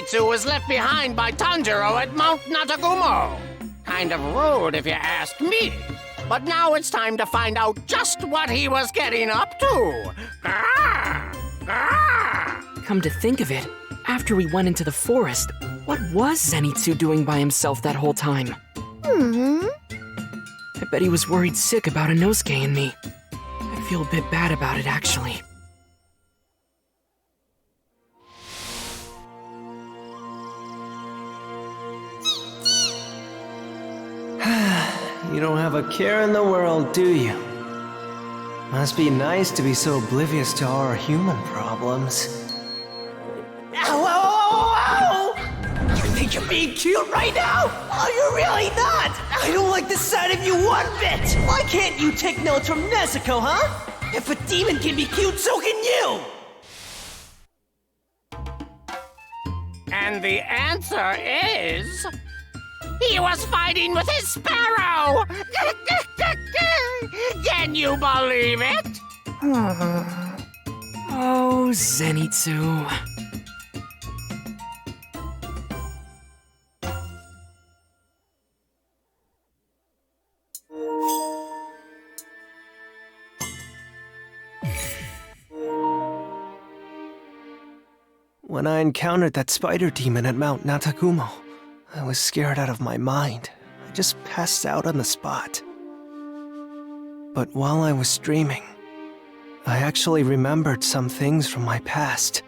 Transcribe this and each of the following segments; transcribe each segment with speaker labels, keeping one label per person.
Speaker 1: Zenitsu was left behind by Tanjiro at Mount Natagumo. Kind of rude if you ask me. But now it's time to find out just what he was getting up to. Grrr! Grrr!
Speaker 2: Come to think of it, after we went into the forest, what was Zenitsu doing by himself that whole time? I bet he was worried sick about Inosuke and me. I feel a bit bad about it, actually.
Speaker 3: You don't have a care in the world, do you? Must be nice to be so oblivious to all our human problems.
Speaker 4: Ow, ow, ow, ow! You think you're being cute right now? Oh, you're really not! I don't like the sight of you one bit! Why can't you take notes from Nezuko, huh? If a demon can be cute, so can you!
Speaker 1: And the answer is... he was fighting with his sparrow! Can you believe it?
Speaker 2: Oh, Zenitsu.
Speaker 3: When I encountered that spider demon at Mount Natagumo, I was scared out of my mind. I just passed out on the spot. But while I was dreaming, I actually remembered some things from my past.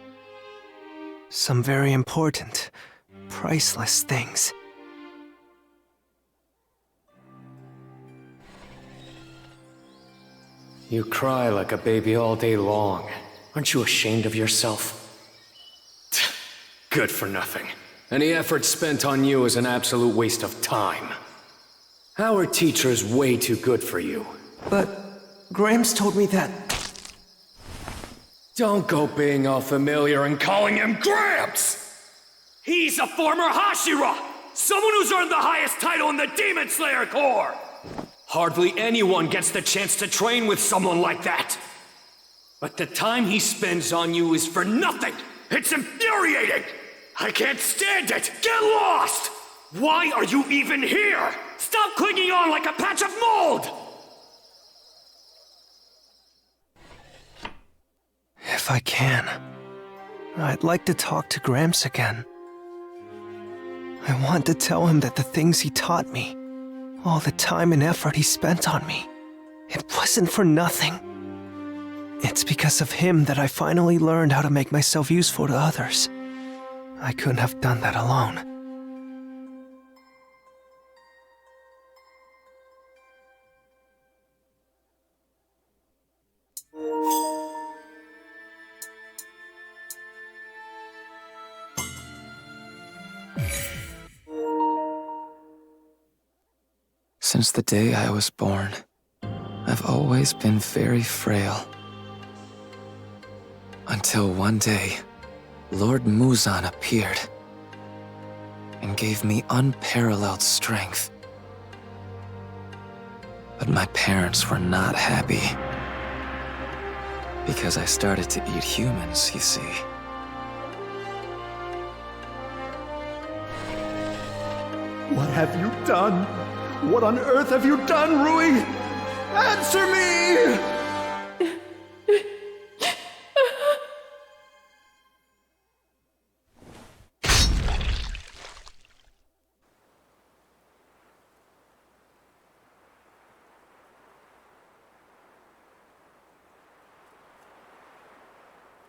Speaker 3: Some very important, priceless things.
Speaker 5: You cry like a baby all day long. Aren't you ashamed of yourself? Good for nothing. Any effort spent on you is an absolute waste of time. Our teacher's way too good for you.
Speaker 3: But Gramps told me that...
Speaker 5: Don't go being all familiar and calling him Gramps! He's a former Hashira! Someone who's earned the highest title in the Demon Slayer Corps! Hardly anyone gets the chance to train with someone like that! But the time he spends on you is for nothing! It's infuriating! I can't stand it! Get lost! Why are you even here? Stop clinging on like a patch of mold!
Speaker 3: If I can, I'd like to talk to Gramps again. I want to tell him that the things he taught me, all the time and effort he spent on me, it wasn't for nothing. It's because of him that I finally learned how to make myself useful to others. I couldn't have done that alone.
Speaker 6: Since the day I was born, I've always been very frail. Until one day, Lord Muzan appeared and gave me unparalleled strength. But my parents were not happy because I started to eat humans, you see.
Speaker 7: What have you done? What on earth have you done, Rui? Answer me!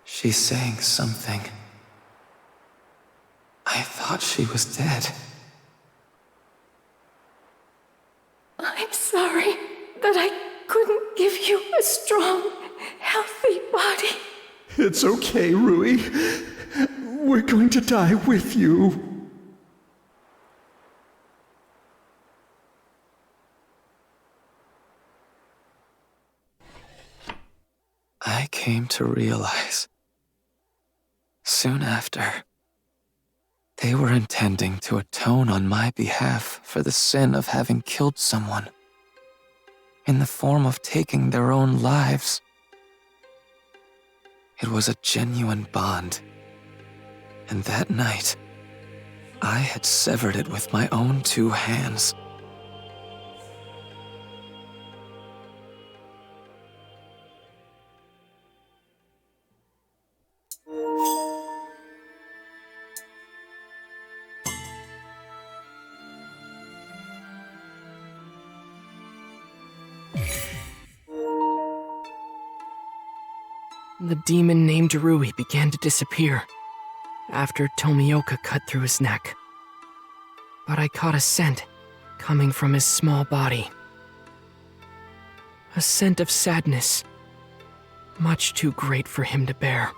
Speaker 6: She's saying something. I thought she was dead.
Speaker 8: I'm sorry that I couldn't give you a strong, healthy body.
Speaker 7: It's okay, Rui. We're going to die with you.
Speaker 6: I came to realize, soon after, they were intending to atone on my behalf for the sin of having killed someone, in the form of taking their own lives. It was a genuine bond, and that night, I had severed it with my own 2 hands.
Speaker 2: The demon named Rui began to disappear after Tomioka cut through his neck. But I caught a scent coming from his small body. A scent of sadness, much too great for him to bear.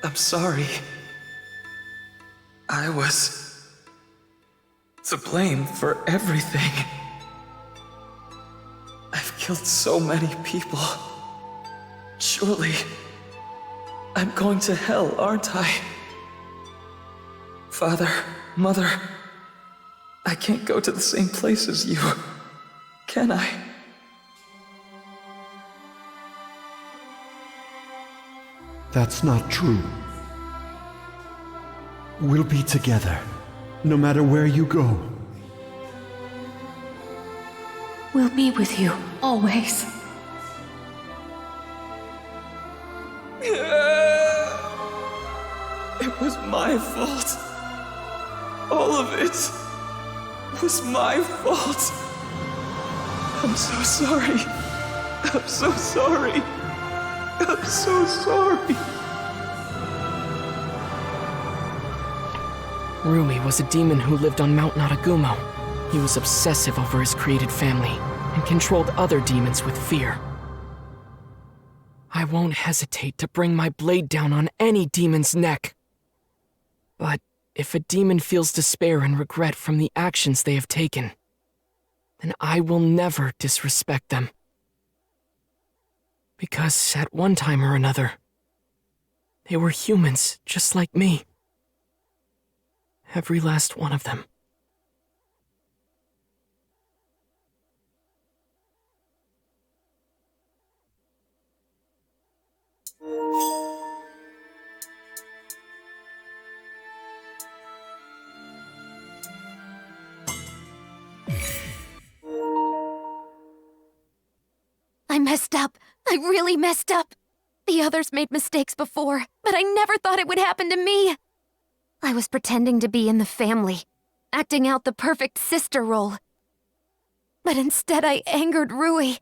Speaker 6: I'm sorry. I was to blame for everything. I've killed so many people. Surely, I'm going to hell, aren't I? Father, Mother, I can't go to the same place as you, can I?
Speaker 7: That's not true. We'll be together, no matter where you go.
Speaker 8: We'll be with you, always.
Speaker 6: It was my fault. All of it was my fault. I'm so sorry. I'm so sorry. I'm so sorry.
Speaker 2: Rui was a demon who lived on Mount Naragumo. He was obsessive over his created family and controlled other demons with fear. I won't hesitate to bring my blade down on any demon's neck. But if a demon feels despair and regret from the actions they have taken, then I will never disrespect them. Because at one time or another, they were humans just like me. Every last one of them.
Speaker 8: I messed up. I really messed up. The others made mistakes before, but I never thought it would happen to me. I was pretending to be in the family, acting out the perfect sister role. But instead I angered Rui.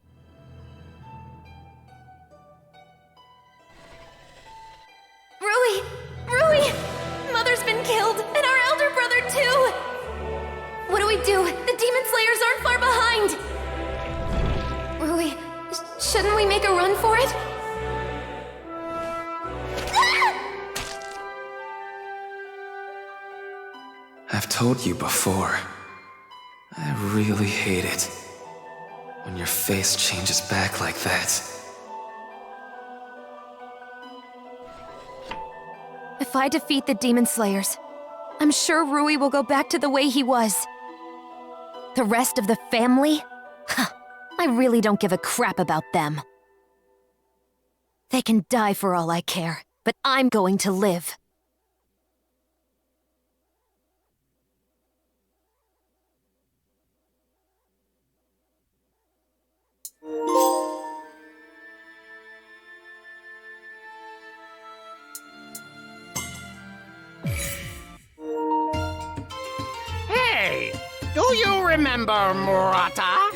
Speaker 8: Rui! Rui! Mother's been killed, and our elder brother too! What do we do? The Demon Slayers aren't far behind! Rui, shouldn't we make a run for it?
Speaker 6: I've told you before. I really hate it when your face changes back like that.
Speaker 8: If I defeat the Demon Slayers, I'm sure Rui will go back to the way he was. The rest of the family? I really don't give a crap about them. They can die for all I care, but I'm going to live.
Speaker 1: Hey, do you remember Murata?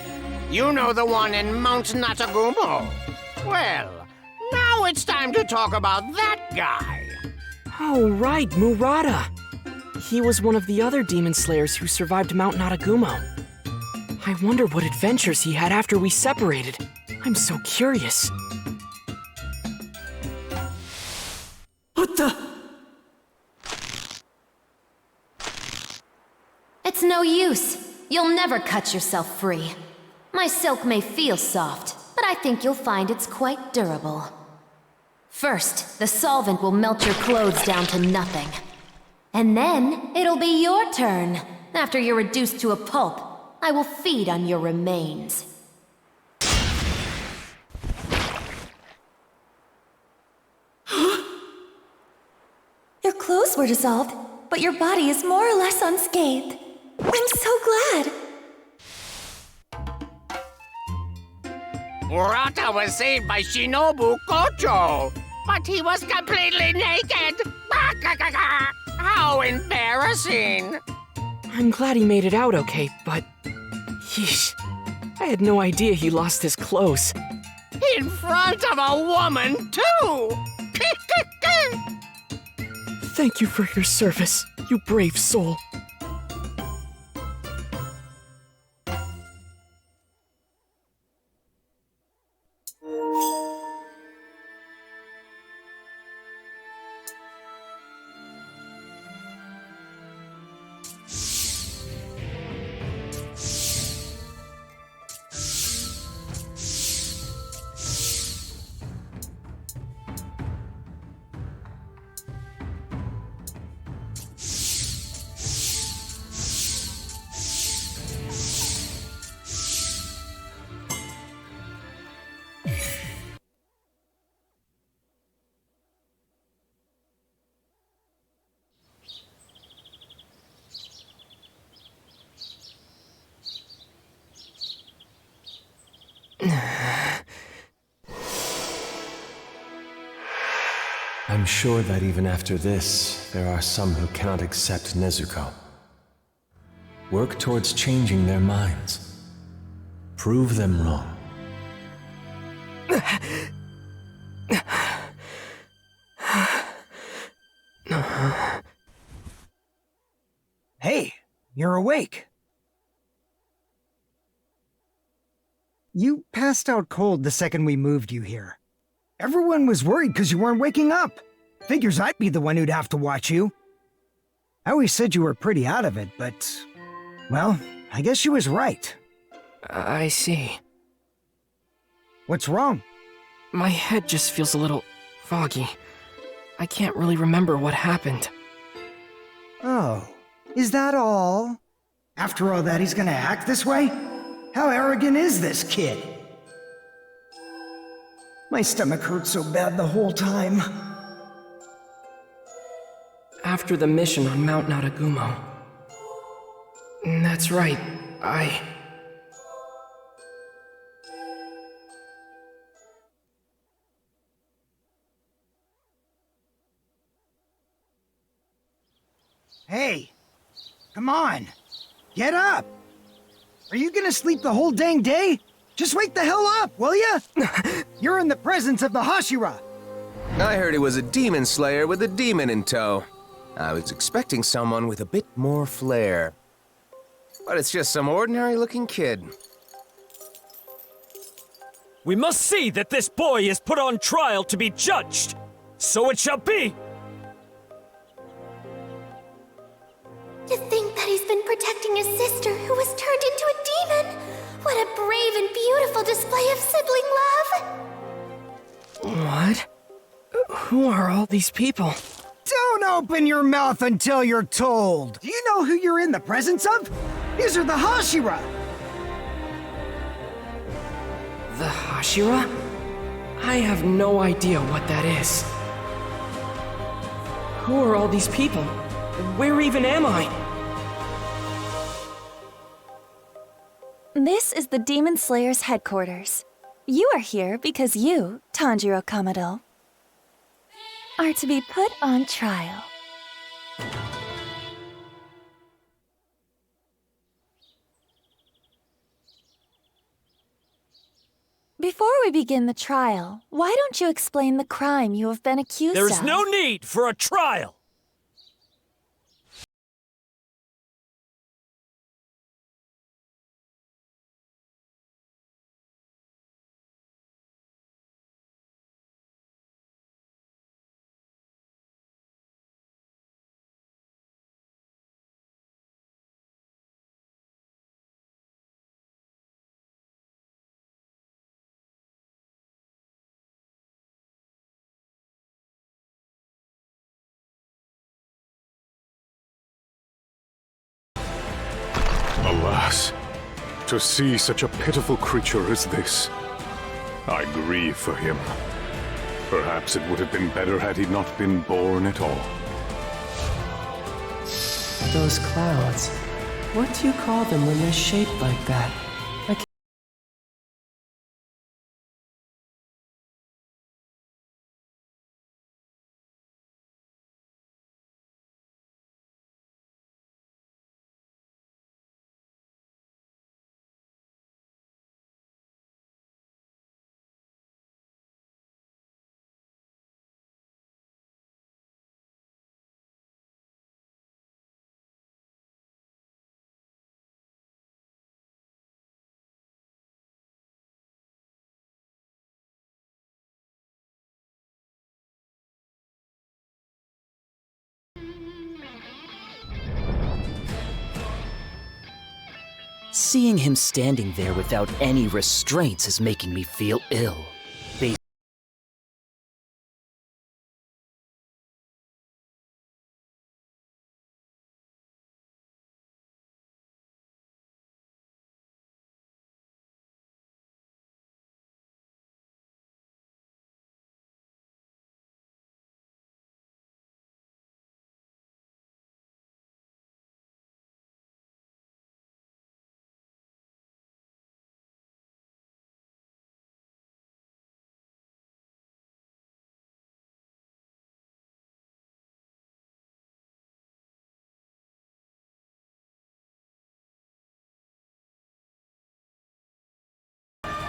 Speaker 1: You know the one in Mount Natagumo. Well, now it's time to talk about that guy.
Speaker 2: Oh, right, Murata. He was one of the other demon slayers who survived Mount Naragumo. I wonder what adventures he had after we separated. I'm so curious.
Speaker 6: What the?
Speaker 8: It's no use. You'll never cut yourself free. My silk may feel soft, but I think you'll find it's quite durable. First, the solvent will melt your clothes down to nothing. And then, it'll be your turn. After you're reduced to a pulp, I will feed on your remains.
Speaker 9: Your clothes were dissolved, but your body is more or less unscathed. I'm so glad.
Speaker 1: Urata was saved by Shinobu Kocho, but he was completely naked. How embarrassing.
Speaker 2: I'm glad he made it out okay, but... Yeesh. I had no idea he lost his clothes.
Speaker 1: In front of a woman, too!
Speaker 2: Thank you for your service, you brave soul.
Speaker 10: I'm sure that even after this, there are some who cannot accept Nezuko. Work towards changing their minds. Prove them wrong.
Speaker 11: Hey, you're awake. You passed out cold the second we moved you here. Everyone was worried because you weren't waking up. Figures I'd be the one who'd have to watch you. I always said you were pretty out of it, but... well, I guess she was right.
Speaker 2: I see.
Speaker 11: What's wrong?
Speaker 2: My head just feels a little foggy. I can't really remember what happened.
Speaker 11: Oh, is that all? After all that, he's gonna act this way? How arrogant is this kid? My stomach hurt so bad the whole time.
Speaker 2: After the mission on Mount Natagumo. That's right,
Speaker 11: Hey, come on, get up! Are you gonna sleep the whole dang day? Just wake the hell up, will ya? You're in the presence of the Hashira!
Speaker 3: I heard he was a demon slayer with a demon in tow. I was expecting someone with a bit more flair. But it's just some ordinary-looking kid.
Speaker 5: We must see that this boy is put on trial to be judged. So it shall be.
Speaker 8: To think that he's been protecting his sister who was turned into a demon! What a brave and beautiful display of sibling love!
Speaker 2: What? Who are all these people?
Speaker 11: Don't open your mouth until you're told! Do you know who you're in the presence of? These are the Hashira!
Speaker 2: The Hashira? I have no idea what that is. Who are all these people? Where even am I?
Speaker 9: This is the Demon Slayer's headquarters. You are here because you, Tanjiro Kamado, are to be put on trial. Before we begin the trial, why don't you explain the crime you have been accused of?
Speaker 5: There is no need for a trial!
Speaker 7: Alas, to see such a pitiful creature as this, I grieve for him. Perhaps it would have been better had he not been born at all.
Speaker 12: Those clouds. What do you call them when they're shaped like that?
Speaker 13: Seeing him standing there without any restraints is making me feel ill.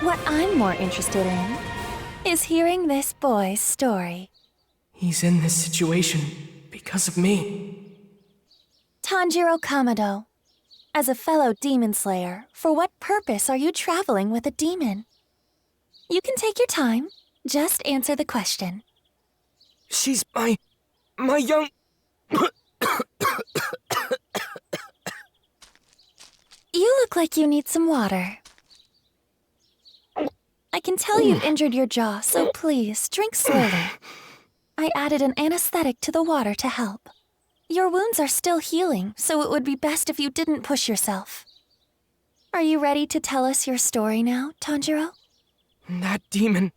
Speaker 9: What I'm more interested in is hearing this boy's story.
Speaker 2: He's in this situation because of me.
Speaker 9: Tanjiro Kamado, as a fellow demon slayer, for what purpose are you traveling with a demon? You can take your time. Just answer the question.
Speaker 2: She's my young...
Speaker 9: You look like you need some water. I can tell you injured your jaw, so please, drink slowly. I added an anesthetic to the water to help. Your wounds are still healing, so it would be best if you didn't push yourself. Are you ready to tell us your story now, Tanjiro?
Speaker 2: That demon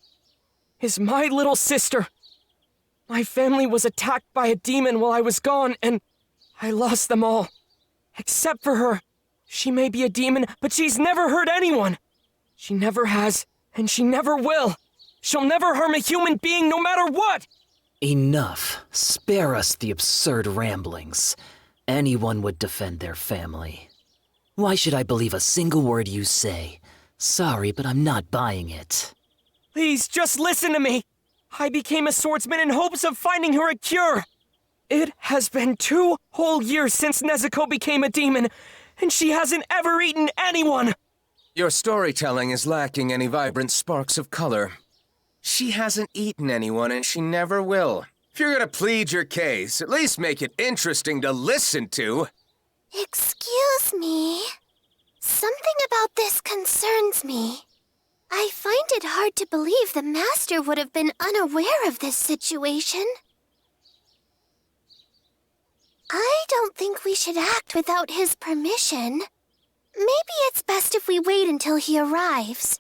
Speaker 2: is my little sister. My family was attacked by a demon while I was gone, and I lost them all. Except for her. She may be a demon, but she's never hurt anyone. She never has. And she never will. She'll never harm a human being no matter what!
Speaker 13: Enough. Spare us the absurd ramblings. Anyone would defend their family. Why should I believe a single word you say? Sorry, but I'm not buying it.
Speaker 2: Please, just listen to me. I became a swordsman in hopes of finding her a cure. It has been 2 whole years since Nezuko became a demon, and she hasn't ever eaten anyone!
Speaker 14: Your storytelling is lacking any vibrant sparks of color. She hasn't eaten anyone, and she never will. If you're gonna plead your case, at least make it interesting to listen to.
Speaker 15: Excuse me. Something about this concerns me. I find it hard to believe the Master would have been unaware of this situation. I don't think we should act without his permission. Maybe it's best if we wait until he arrives.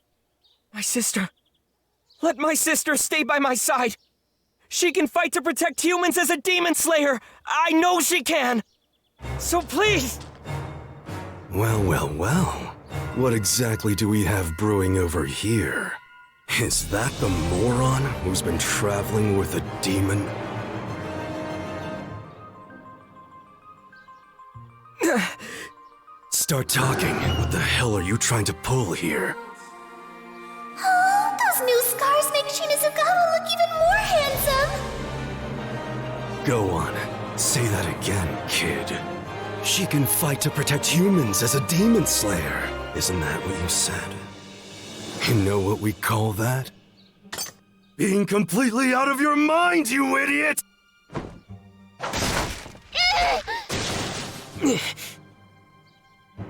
Speaker 2: My sister. Let my sister stay by my side. She can fight to protect humans as a demon slayer. I know she can. So please.
Speaker 16: Well, well, well. What exactly do we have brewing over here? Is that the moron who's been traveling with a demon? Start talking. What the hell are you trying to pull here?
Speaker 15: Oh, those new scars make Shinazugawa look even more handsome!
Speaker 16: Go on. Say that again, kid. She can fight to protect humans as a demon slayer. Isn't that what you said? You know what we call that? Being completely out of your mind, you idiot!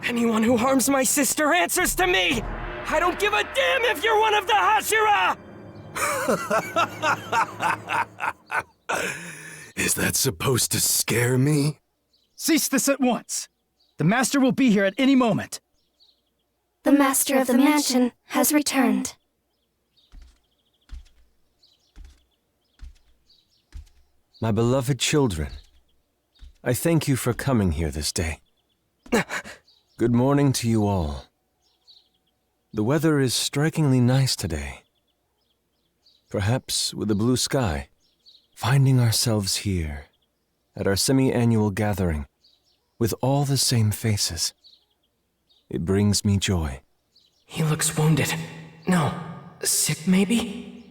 Speaker 2: Anyone who harms my sister answers to me! I don't give a damn if you're one of the Hashira!
Speaker 16: Is that supposed to scare me?
Speaker 17: Cease this at once! The Master will be here at any moment.
Speaker 15: The Master of the Mansion has returned.
Speaker 10: My beloved children, I thank you for coming here this day. Good morning to you all. The weather is strikingly nice today. Perhaps with a blue sky. Finding ourselves here, at our semi-annual gathering, with all the same faces. It brings me joy.
Speaker 2: He looks wounded. No, sick maybe?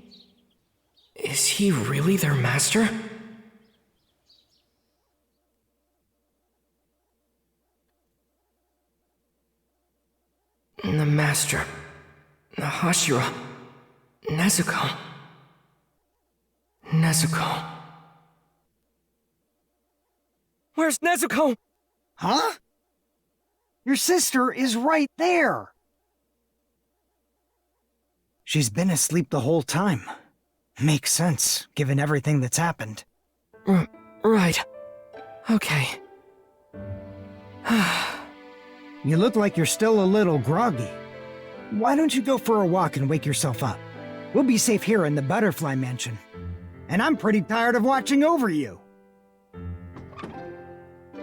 Speaker 2: Is he really their master? The master. The Hashira. Nezuko. Nezuko. Where's Nezuko?
Speaker 11: Huh? Your sister is right there. She's been asleep the whole time. Makes sense, given everything that's happened.
Speaker 2: Right. Okay.
Speaker 11: You look like you're still a little groggy. Why don't you go for a walk and wake yourself up? We'll be safe here in the Butterfly Mansion. And I'm pretty tired of watching over you.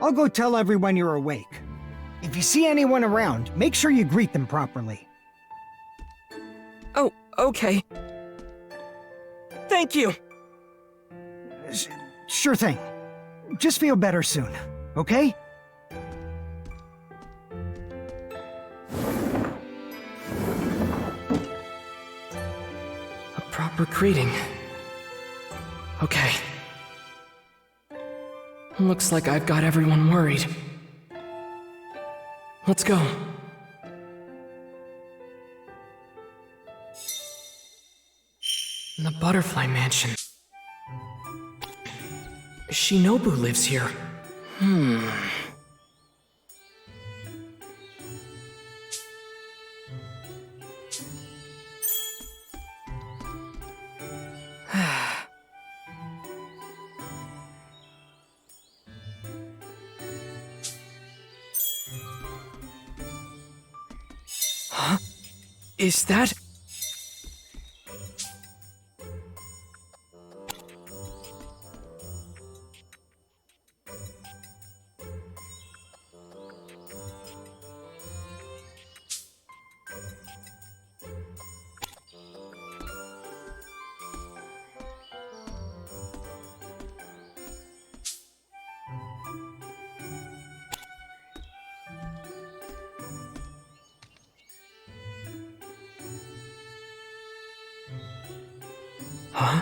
Speaker 11: I'll go tell everyone you're awake. If you see anyone around, make sure you greet them properly.
Speaker 2: Oh, okay. Thank you.
Speaker 11: Sure thing. Just feel better soon, okay?
Speaker 2: A proper greeting. Okay. Looks like I've got everyone worried. Let's go. The Butterfly Mansion. Shinobu lives here. Huh? Is that... Huh?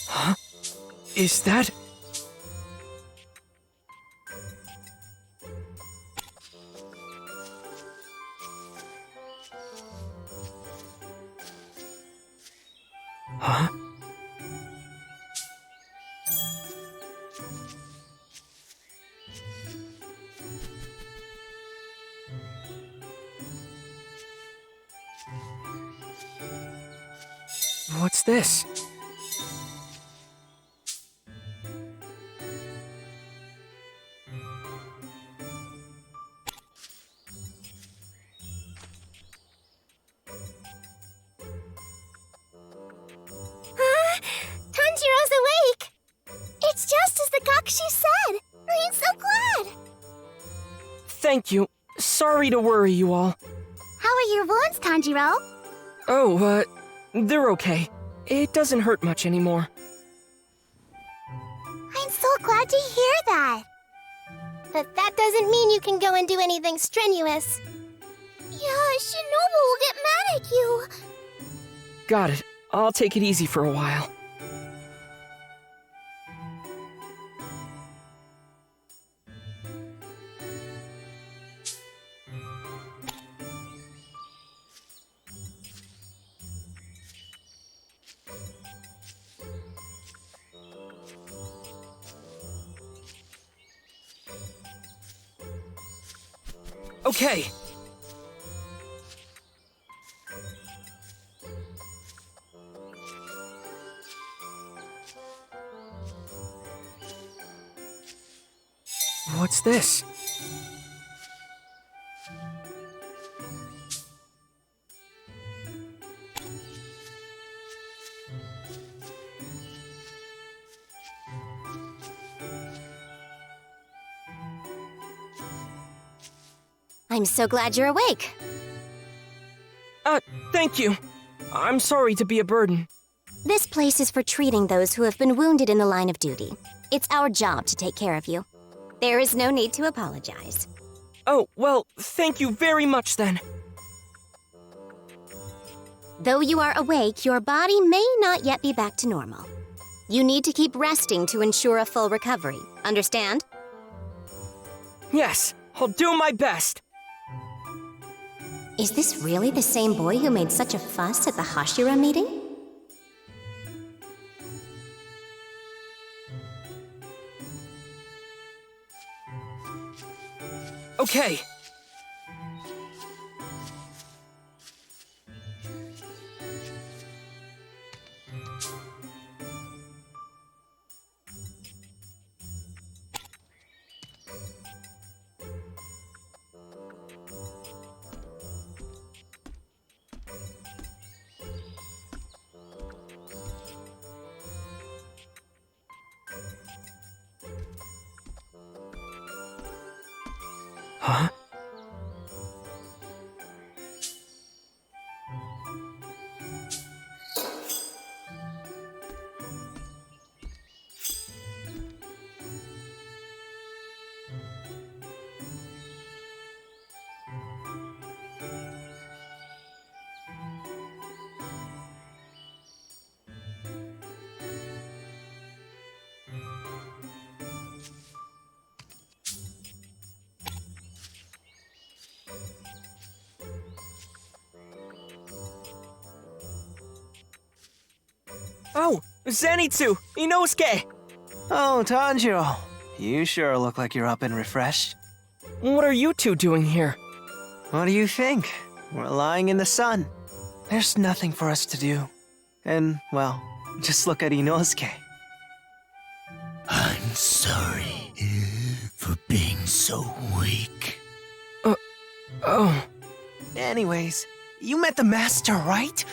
Speaker 2: Huh? Is that... Huh? What's this?
Speaker 15: Tanjiro's awake! It's just as the Gakshi said! I'm so glad!
Speaker 2: Thank you. Sorry to worry you all.
Speaker 15: How are your wounds, Tanjiro?
Speaker 2: Oh, they're okay. It doesn't hurt much anymore.
Speaker 15: I'm so glad to hear that. But that doesn't mean you can go and do anything strenuous. Yeah, Shinobu will get mad at you.
Speaker 2: Got it. I'll take it easy for a while. Okay. What's this?
Speaker 15: I'm so glad you're awake.
Speaker 2: Thank you. I'm sorry to be a burden.
Speaker 15: This place is for treating those who have been wounded in the line of duty. It's our job to take care of you. There is no need to apologize.
Speaker 2: Oh, well, thank you very much then.
Speaker 15: Though you are awake, your body may not yet be back to normal. You need to keep resting to ensure a full recovery. Understand?
Speaker 2: Yes, I'll do my best.
Speaker 15: Is this really the same boy who made such a fuss at the Hashira meeting?
Speaker 2: Okay. Huh? Oh, Zenitsu! Inosuke!
Speaker 3: Oh, Tanjiro. You sure look like you're up and refreshed.
Speaker 2: What are you two doing here?
Speaker 3: What do you think? We're lying in the sun. There's nothing for us to do. And, well, just look at Inosuke.
Speaker 18: I'm sorry for being so weak.
Speaker 2: Oh.
Speaker 3: Anyways, you met the master, right?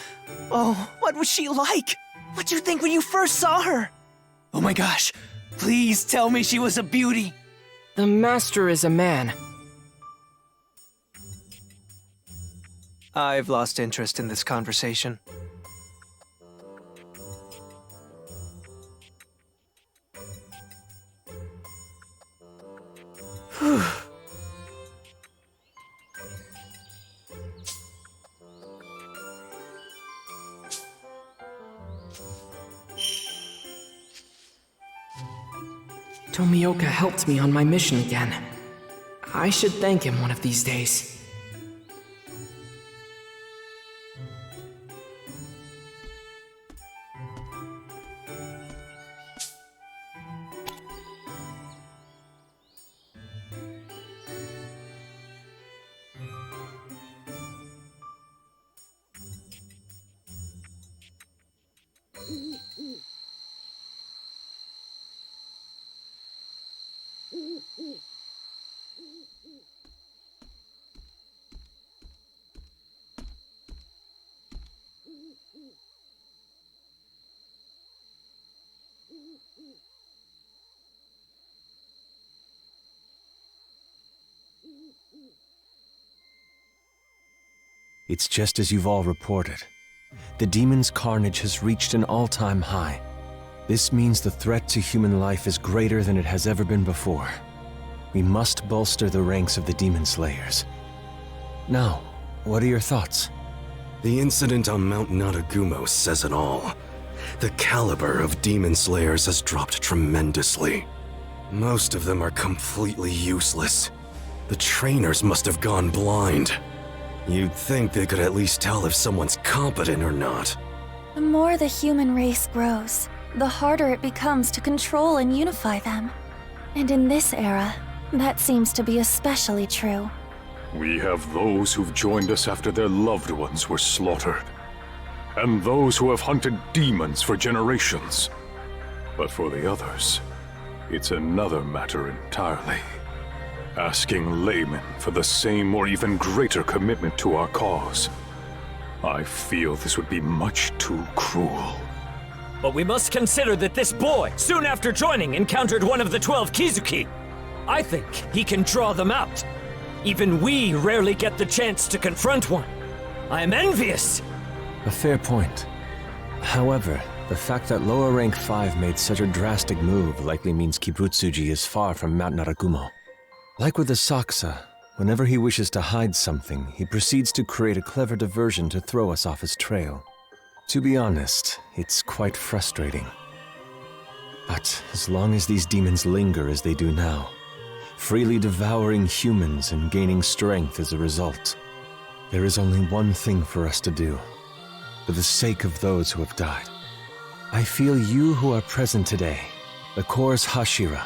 Speaker 3: Oh, what was she like? What'd you think when you first saw her? Oh my gosh, please tell me she was a beauty.
Speaker 2: The master is a man.
Speaker 3: I've lost interest in this conversation.
Speaker 2: Whew. Tomioka helped me on my mission again. I should thank him one of these days.
Speaker 10: It's just as you've all reported. The demon's carnage has reached an all-time high. This means the threat to human life is greater than it has ever been before. We must bolster the ranks of the demon slayers. Now, what are your thoughts?
Speaker 16: The incident on Mount Natagumo says it all. The caliber of demon slayers has dropped tremendously. Most of them are completely useless. The trainers must have gone blind. You'd think they could at least tell if someone's competent or not.
Speaker 9: The more the human race grows, the harder it becomes to control and unify them. And in this era, that seems to be especially true.
Speaker 19: We have those who've joined us after their loved ones were slaughtered, and those who have hunted demons for generations. But for the others, it's another matter entirely. asking laymen for the same or even greater commitment to our cause. I feel this would be much too cruel.
Speaker 20: But we must consider that this boy, soon after joining, encountered one of the 12 Kizuki. I think he can draw them out. Even we rarely get the chance to confront one. I am envious!
Speaker 10: A fair point. However, the fact that lower rank 5 made such a drastic move likely means Kibutsuji is far from Mount Naragumo. Like with the Saksa, whenever he wishes to hide something, he proceeds to create a clever diversion to throw us off his trail. To be honest, it's quite frustrating. But as long as these demons linger as they do now, freely devouring humans and gaining strength as a result, there is only one thing for us to do, for the sake of those who have died. I feel you who are present today, the Corps Hashira,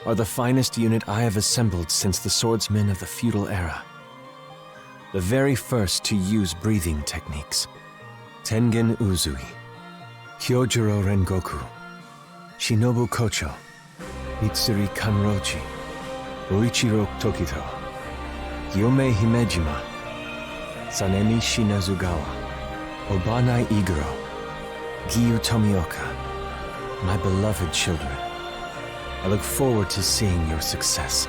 Speaker 10: are the finest unit I have assembled since the swordsmen of the feudal era. The very first to use breathing techniques. Tengen Uzui, Hyojuro Rengoku, Shinobu Kocho, Mitsuri Kanrochi, Uichiro Tokito, Gyome Himejima, Sanemi Shinazugawa, Obanai Iguro, Giyu Tomioka, my beloved children. I look forward to seeing your success.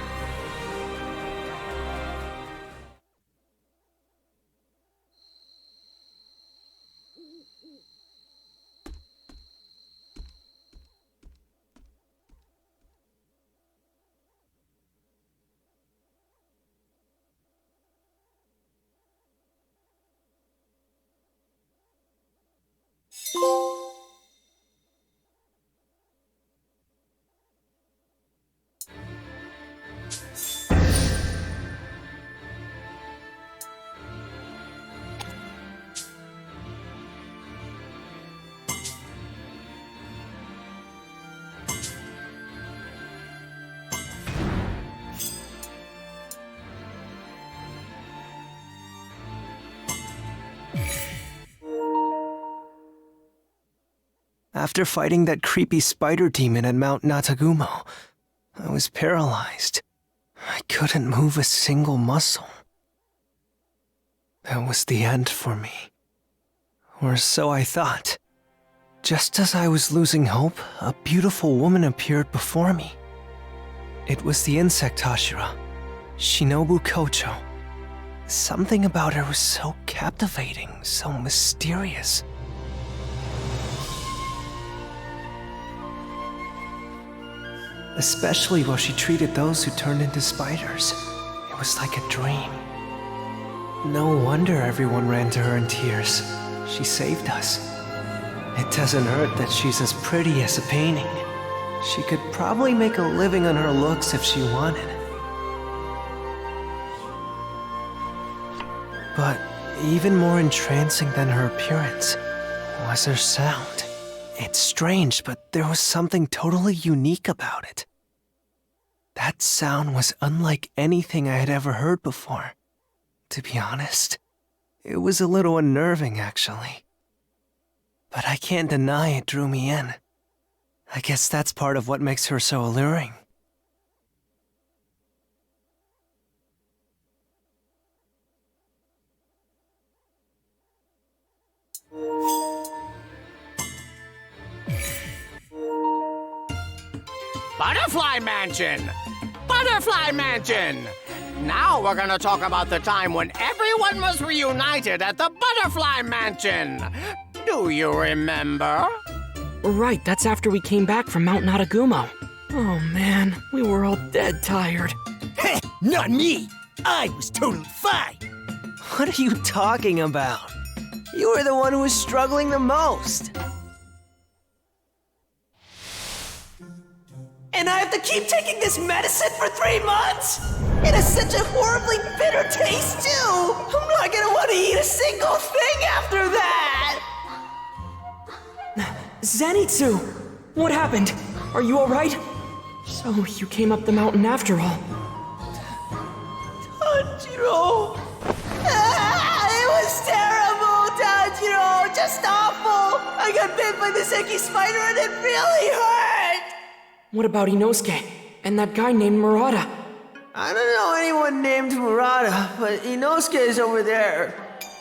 Speaker 3: After fighting that creepy spider demon at Mount Natagumo, I was paralyzed. I couldn't move a single muscle. That was the end for me. Or so I thought. Just as I was losing hope, a beautiful woman appeared before me. It was the insect Hashira, Shinobu Kocho. Something about her was so captivating, so mysterious. Especially while she treated those who turned into spiders. It was like a dream. No wonder everyone ran to her in tears. She saved us. It doesn't hurt that she's as pretty as a painting. She could probably make a living on her looks if she wanted. But even more entrancing than her appearance was her sound. It's strange, but there was something totally unique about it. That sound was unlike anything I had ever heard before. To be honest, it was a little unnerving, actually. But I can't deny it drew me in. I guess that's part of what makes her so alluring.
Speaker 1: Butterfly Mansion! Butterfly Mansion! Now we're gonna talk about the time when everyone was reunited at the Butterfly Mansion. Do you remember?
Speaker 2: Right, that's after we came back from Mount Natagumo. Oh man, we were all dead tired.
Speaker 4: Heh, not me! I was totally fine!
Speaker 3: What are you talking about? You were the one who was struggling the most.
Speaker 4: And I have to keep taking this medicine for 3 months? It has such a horribly bitter taste, too! I'm not gonna want to eat a single thing after that!
Speaker 2: Zenitsu! What happened? Are you alright? So, you came up the mountain after all.
Speaker 4: Tanjiro! It was terrible, Tanjiro! Just awful! I got bit by the Seki spider and it really hurt!
Speaker 2: What about Inosuke? And that guy named Murata?
Speaker 4: I don't know anyone named Murata, but Inosuke is over there.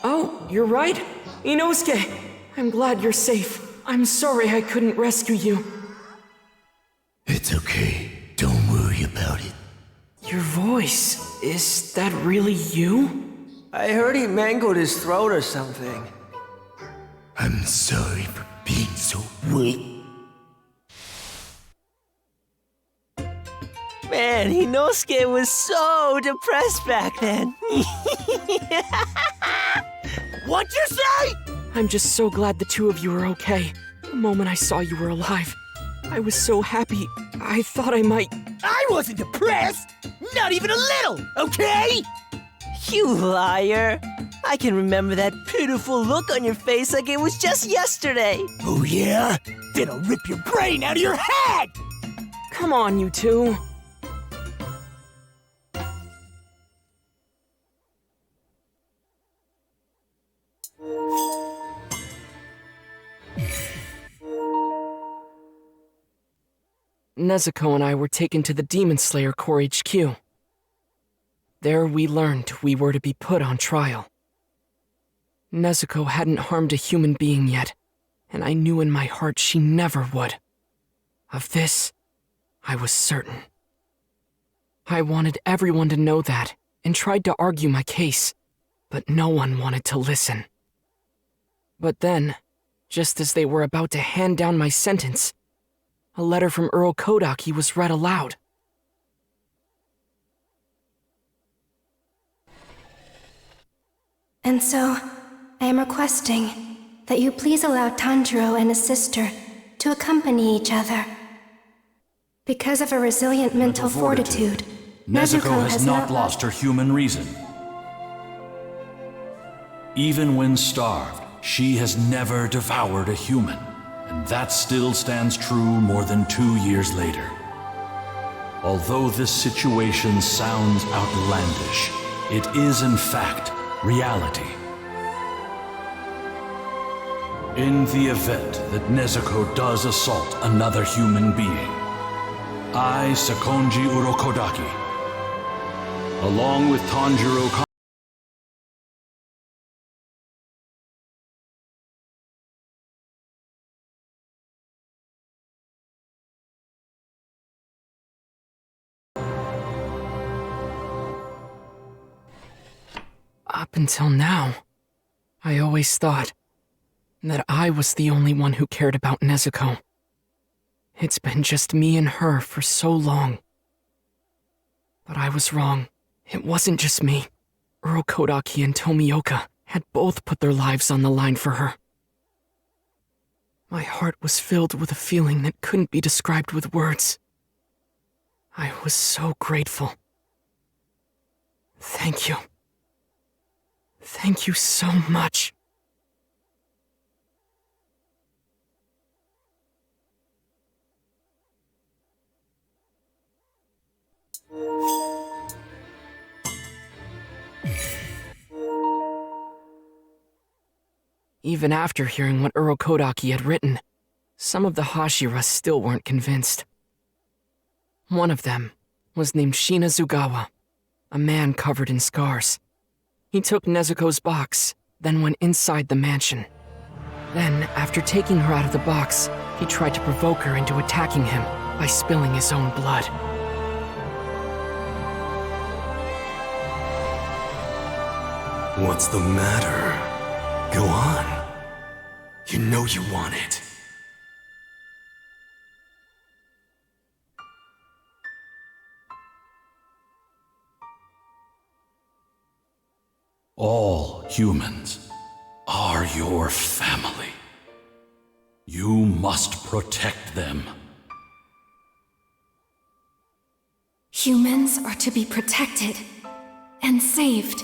Speaker 2: Oh, you're right. Inosuke, I'm glad you're safe. I'm sorry I couldn't rescue you.
Speaker 18: It's okay. Don't worry about it.
Speaker 2: Your voice, is that really you?
Speaker 4: I heard he mangled his throat or something.
Speaker 18: I'm sorry for being so weak.
Speaker 4: Man, Inosuke was so depressed back then. What'd you say?
Speaker 2: I'm just so glad the two of you are okay. The moment I saw you were alive, I was so happy, I thought I might...
Speaker 4: I wasn't depressed! Not even a little, okay? You liar! I can remember that pitiful look on your face like it was just yesterday.
Speaker 18: Oh yeah? Then I'll rip your brain out of your head!
Speaker 2: Come on, you two. Nezuko and I were taken to the Demon Slayer Core HQ. There we learned we were to be put on trial. Nezuko hadn't harmed a human being yet, and I knew in my heart she never would. Of this, I was certain. I wanted everyone to know that, and tried to argue my case, but no one wanted to listen. But then, just as they were about to hand down my sentence, a letter from Earl Kodaki was read aloud.
Speaker 21: And so, I am requesting that you please allow Tanjiro and his sister to accompany each other. Because of her resilient mental fortitude,
Speaker 22: Nezuko has not lost her human reason. Even when starved, she has never devoured a human, and that still stands true more than 2 years later. Although this situation sounds outlandish, it is in fact reality. In the event that Nezuko does assault another human being, I, Sakonji Urokodaki, along with Tanjiro
Speaker 2: Up until now, I always thought that I was the only one who cared about Nezuko. It's been just me and her for so long. But I was wrong. It wasn't just me. Earl Kodaki and Tomioka had both put their lives on the line for her. My heart was filled with a feeling that couldn't be described with words. I was so grateful. Thank you. Thank you so much. Even after hearing what Earl Kodaki had written, some of the Hashira still weren't convinced. One of them was named Shinazugawa, a man covered in scars. He took Nezuko's box, then went inside the mansion. Then, after taking her out of the box, he tried to provoke her into attacking him by spilling his own blood.
Speaker 16: What's the matter? Go on. You know you want it.
Speaker 22: All humans are your family. You must protect them.
Speaker 21: Humans are to be protected and saved.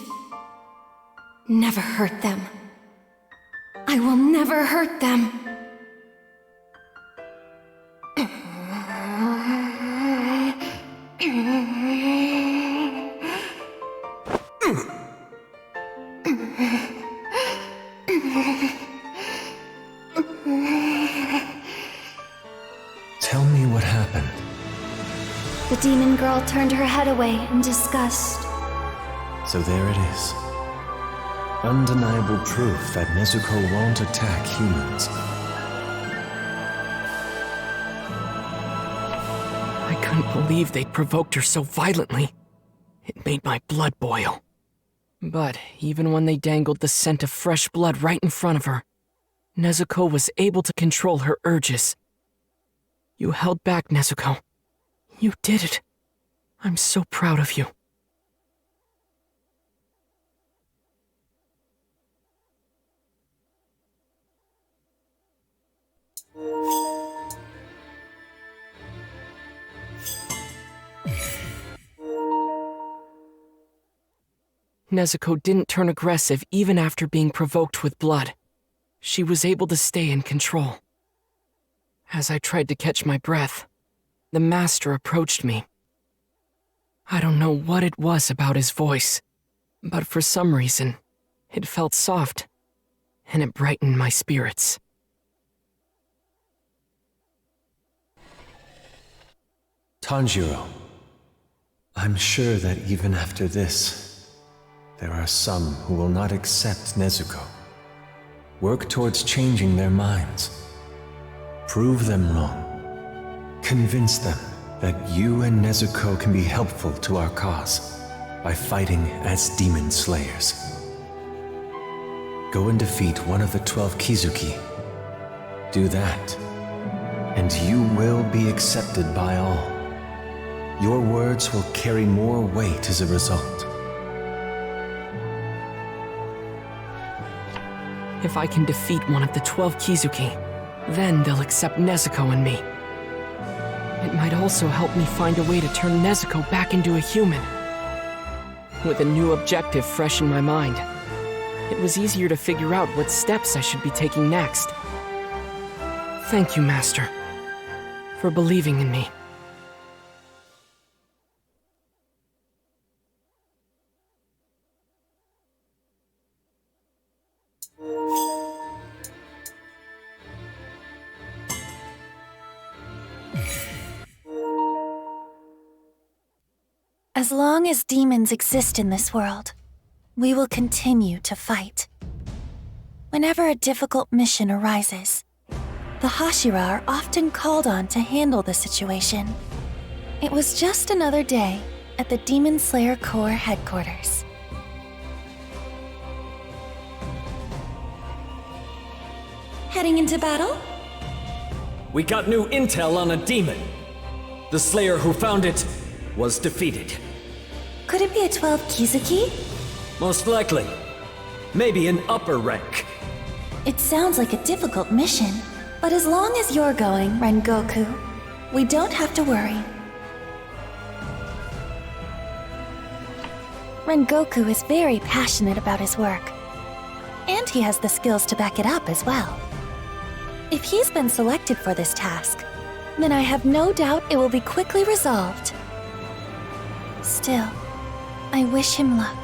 Speaker 21: Never hurt them. I will never hurt them.
Speaker 10: Tell me what happened.
Speaker 21: The demon girl turned her head away in disgust.
Speaker 10: So there it is. Undeniable proof that Nezuko won't attack humans.
Speaker 2: I couldn't believe they'd provoked her so violently. It made my blood boil. But even when they dangled the scent of fresh blood right in front of her, Nezuko was able to control her urges. You held back, Nezuko. You did it. I'm so proud of you. Nezuko didn't turn aggressive even after being provoked with blood. She was able to stay in control. As I tried to catch my breath, the master approached me. I don't know what it was about his voice, but for some reason, it felt soft, and it brightened my spirits.
Speaker 10: Tanjiro, I'm sure that even after this, there are some who will not accept Nezuko. Work towards changing their minds. Prove them wrong. Convince them that you and Nezuko can be helpful to our cause by fighting as demon slayers. Go and defeat one of the 12 Kizuki. Do that, and you will be accepted by all. Your words will carry more weight as a result.
Speaker 2: If I can defeat one of the 12 Kizuki, then they'll accept Nezuko and me. It might also help me find a way to turn Nezuko back into a human. With a new objective fresh in my mind, it was easier to figure out what steps I should be taking next. Thank you, Master, for believing in me.
Speaker 9: As long as demons exist in this world, we will continue to fight. Whenever a difficult mission arises, the Hashira are often called on to handle the situation. It was just another day at the Demon Slayer Corps headquarters. Heading into battle?
Speaker 20: We got new intel on a demon. The Slayer who found it was defeated.
Speaker 9: Could it be a 12 Kizuki?
Speaker 20: Most likely. Maybe an upper rank.
Speaker 9: It sounds like a difficult mission, but as long as you're going, Rengoku, we don't have to worry. Rengoku is very passionate about his work, and he has the skills to back it up as well. If he's been selected for this task, then I have no doubt it will be quickly resolved. Still, I wish him luck.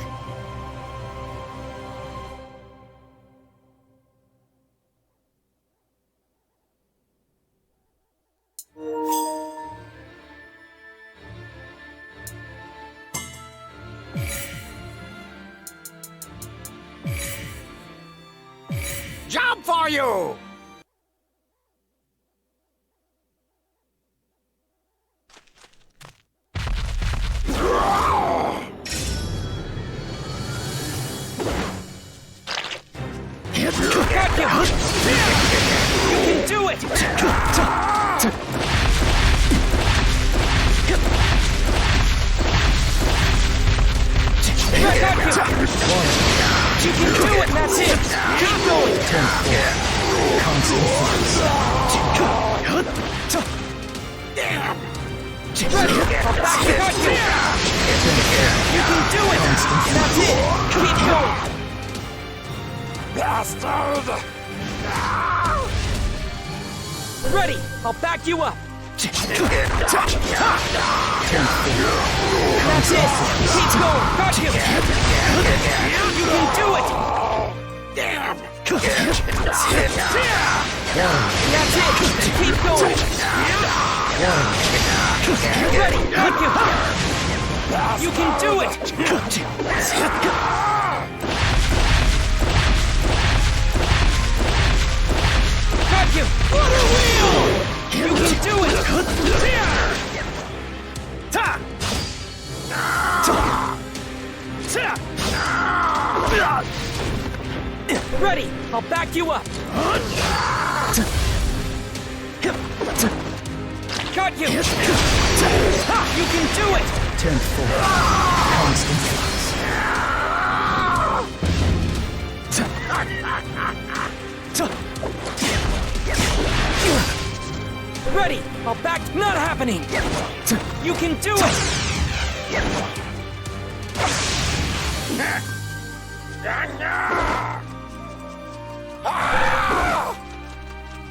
Speaker 1: Job for you!
Speaker 4: You can do it, that's it! Keep going! Constant focus. You can do it! That's it! Keep going! Bastard! Ready! I'll back you up! That's it! Keep going! Back him! You can do it! That's it! Keep going! Get ready! Hit you! You can do it! Got you! Water wheel! You can do it! Ta! Ready! I'll back you up! Got you! You can do it!
Speaker 11: 10th floor. Constant
Speaker 4: flux. Ready! I'll back... Not happening! You can do it!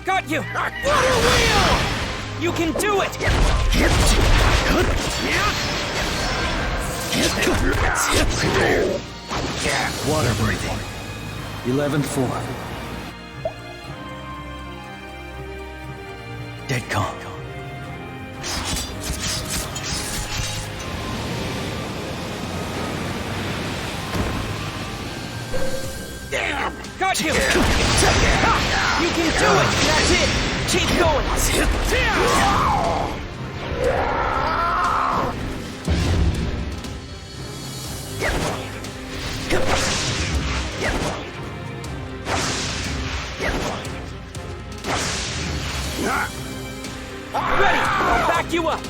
Speaker 4: Got you! Water wheel! You can do it!
Speaker 11: Water breathing. 11th floor. Dead calm.
Speaker 4: Got you! You can do it! That's it! Keep going! Ready! I'll back you up!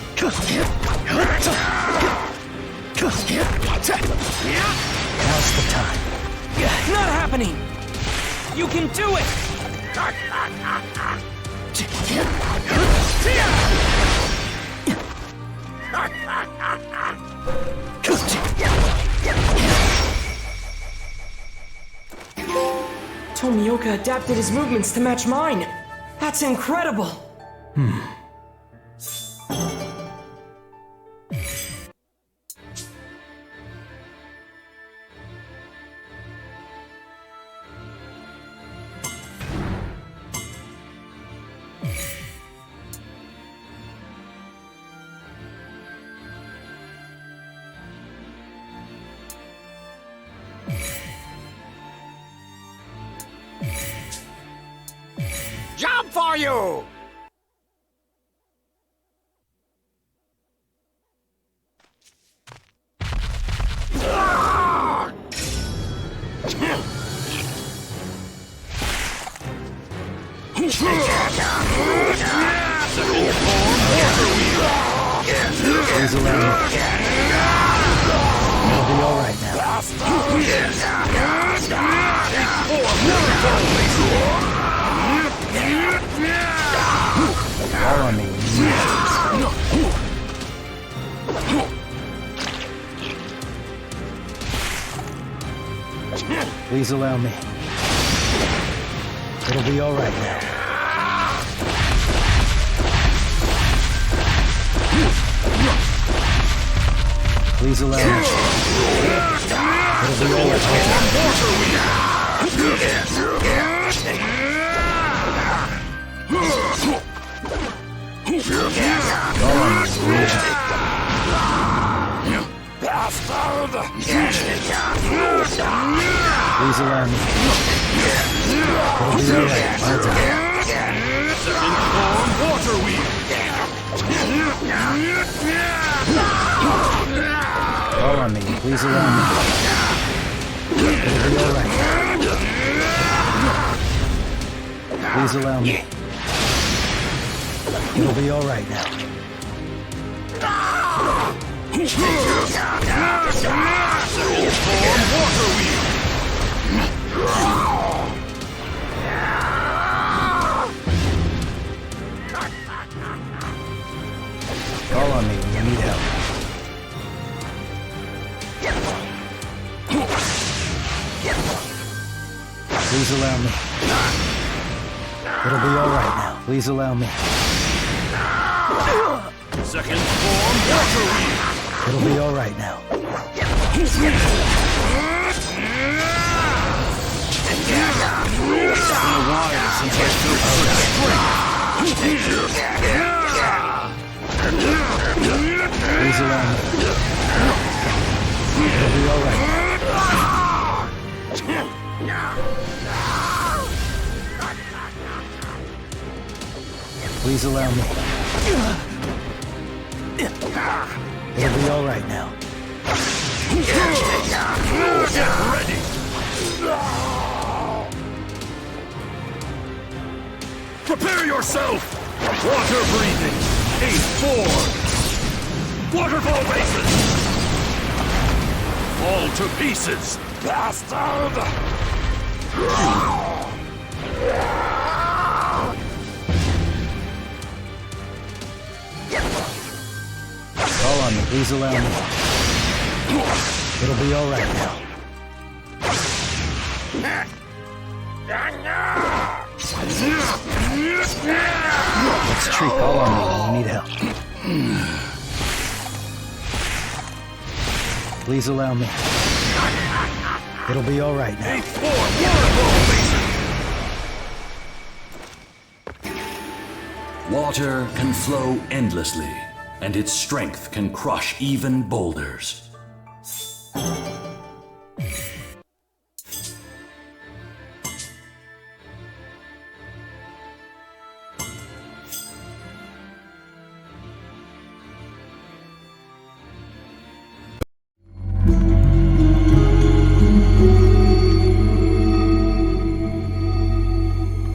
Speaker 11: Now's the time.
Speaker 4: Not happening! You can do it!
Speaker 2: Tomioka adapted his movements to match mine. That's incredible.
Speaker 1: Job for you!
Speaker 11: Please allow me. I'll be all right now. All on me. Please allow me. It'll be all right now. Please allow me. It'll be all right Please allow me. It'll be all right.
Speaker 19: Inform water wheel.
Speaker 11: All on me. Please allow me. It'll be all right. Please allow me. It'll be all right now.
Speaker 19: Inform water wheel.
Speaker 11: Call on me when you need help. Please allow me. It'll be all right now. Please allow me.
Speaker 19: Second form water wheel.
Speaker 11: It'll be all right now.
Speaker 19: It's been a while since I felt
Speaker 11: Please allow me. It'll be all right. Please allow me. It'll be all right now.
Speaker 19: Get ready! Prepare yourself! Water breathing! 8-4! Waterfall bases! Fall to pieces! Bastard!
Speaker 11: Call on me, please allow me. It'll be all right now. Let's treat. Call on me when you need help. Please allow me. It'll be all right now.
Speaker 22: Water can flow endlessly, and its strength can crush even boulders.